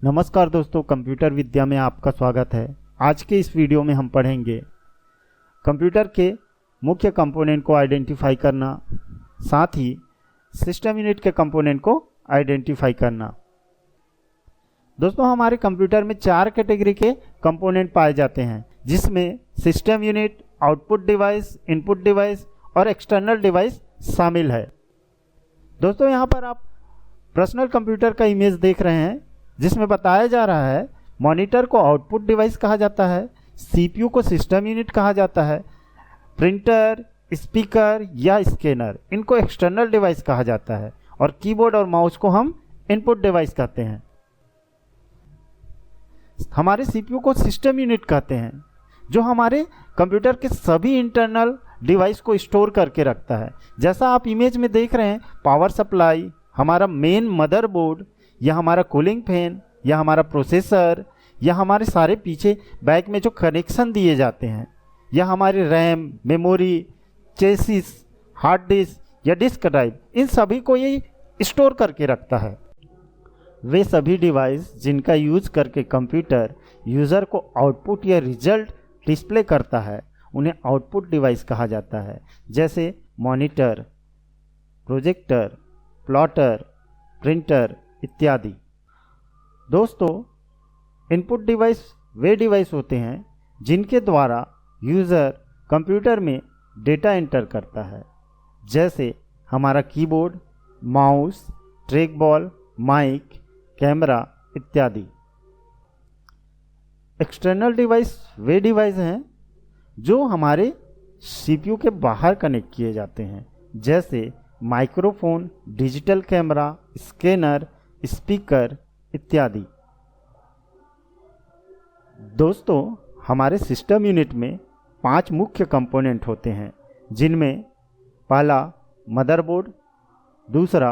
नमस्कार दोस्तों, कंप्यूटर विद्या में आपका स्वागत है। आज के इस वीडियो में हम पढ़ेंगे कंप्यूटर के मुख्य कंपोनेंट को आइडेंटिफाई करना, साथ ही सिस्टम यूनिट के कंपोनेंट को आइडेंटिफाई करना। दोस्तों, हमारे कंप्यूटर में 4 कैटेगरी के कंपोनेंट पाए जाते हैं, जिसमें system unit, output device, input device और एक्सटर्नल डिवाइस शामिल है। दोस्तों, यहाँ पर आप पर्सनल कंप्यूटर का इमेज देख रहे हैं, जिसमें बताया जा रहा है मॉनिटर को आउटपुट डिवाइस कहा जाता है, सीपीयू को सिस्टम यूनिट कहा जाता है, प्रिंटर, स्पीकर या स्कैनर इनको एक्सटर्नल डिवाइस कहा जाता है, और कीबोर्ड और माउस को हम इनपुट डिवाइस कहते हैं। हमारे सीपीयू को सिस्टम यूनिट कहते हैं, जो हमारे कंप्यूटर के सभी इंटरनल डिवाइस को स्टोर करके रखता है। जैसा आप इमेज में देख रहे हैं, पावर सप्लाई, हमारा मेन मदरबोर्ड, या हमारा कूलिंग फैन, या हमारा प्रोसेसर, या हमारे सारे पीछे बैक में जो कनेक्शन दिए जाते हैं, या हमारे RAM, memory, chassis, hard disk या डिस्क ड्राइव, इन सभी को ये स्टोर करके रखता है। वे सभी डिवाइस जिनका यूज करके कंप्यूटर यूज़र को आउटपुट या रिजल्ट डिस्प्ले करता है, उन्हें आउटपुट डिवाइस कहा जाता है। जैसे मॉनिटर, प्रोजेक्टर, प्लॉटर, प्रिंटर इत्यादि। दोस्तों, इनपुट डिवाइस वे डिवाइस होते हैं जिनके द्वारा यूज़र कंप्यूटर में डेटा एंटर करता है, जैसे हमारा keyboard, mouse, track ball, mic, camera इत्यादि। एक्सटर्नल डिवाइस वे डिवाइस हैं जो हमारे सीपीयू के बाहर कनेक्ट किए जाते हैं, जैसे microphone, digital camera, scanner, speaker इत्यादि। दोस्तों, हमारे सिस्टम यूनिट में 5 मुख्य कंपोनेंट होते हैं, जिनमें पहला मदरबोर्ड, दूसरा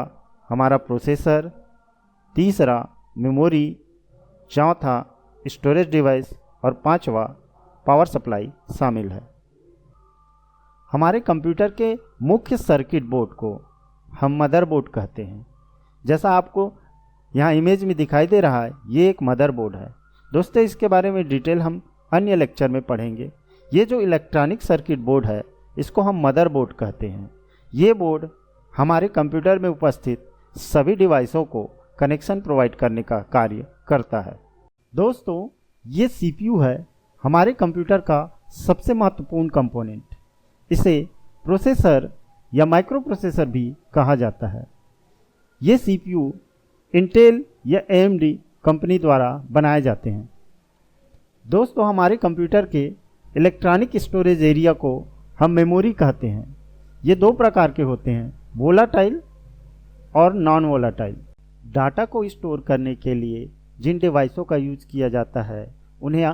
हमारा प्रोसेसर, तीसरा मेमोरी, चौथा स्टोरेज डिवाइस और पांचवा पावर सप्लाई शामिल है। हमारे कंप्यूटर के मुख्य सर्किट बोर्ड को हम मदरबोर्ड कहते हैं। जैसा आपको यहाँ इमेज में दिखाई दे रहा है, ये एक मदरबोर्ड है। दोस्तों, इसके बारे में डिटेल हम अन्य लेक्चर में पढ़ेंगे। ये जो इलेक्ट्रॉनिक सर्किट बोर्ड है, इसको हम मदरबोर्ड कहते हैं। ये बोर्ड हमारे कंप्यूटर में उपस्थित सभी डिवाइसों को कनेक्शन प्रोवाइड करने का कार्य करता है। दोस्तों, ये सीपीयू है हमारे कंप्यूटर का सबसे महत्वपूर्ण कंपोनेंट। इसे प्रोसेसर या माइक्रो प्रोसेसर भी कहा जाता है। ये सीपीयू इंटेल या एएमडी कंपनी द्वारा बनाए जाते हैं। दोस्तों, हमारे कंप्यूटर के इलेक्ट्रॉनिक स्टोरेज एरिया को हम मेमोरी कहते हैं। ये 2 प्रकार के होते हैं, वोलाटाइल और नॉन वोलाटाइल। डाटा को स्टोर करने के लिए जिन डिवाइसों का यूज किया जाता है, उन्हें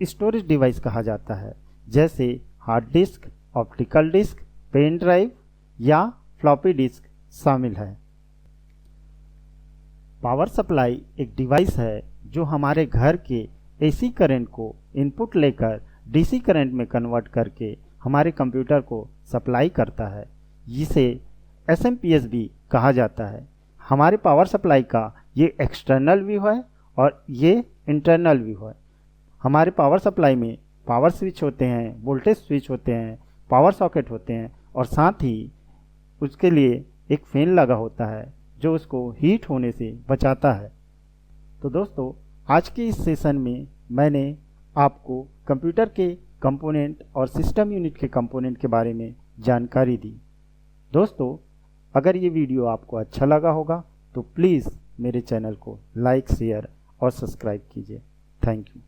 स्टोरेज डिवाइस कहा जाता है, जैसे hard disk, optical disk, pen drive या फ्लॉपी डिस्क शामिल है। पावर सप्लाई एक डिवाइस है जो हमारे घर के एसी करंट को इनपुट लेकर डीसी करंट में कन्वर्ट करके हमारे कंप्यूटर को सप्लाई करता है। इसे एसएमपीएस भी कहा जाता है। हमारे पावर सप्लाई का ये एक्सटर्नल व्यू है और ये इंटरनल व्यू है। हमारे पावर सप्लाई में पावर स्विच होते हैं, वोल्टेज स्विच होते हैं, पावर सॉकेट होते हैं, और साथ ही उसके लिए एक फैन लगा होता है जो उसको हीट होने से बचाता है। तो दोस्तों, आज के इस सेशन में मैंने आपको कंप्यूटर के कंपोनेंट और सिस्टम यूनिट के कंपोनेंट के बारे में जानकारी दी। दोस्तों, अगर ये वीडियो आपको अच्छा लगा होगा तो प्लीज़ मेरे चैनल को लाइक, शेयर और सब्सक्राइब कीजिए। Thank you.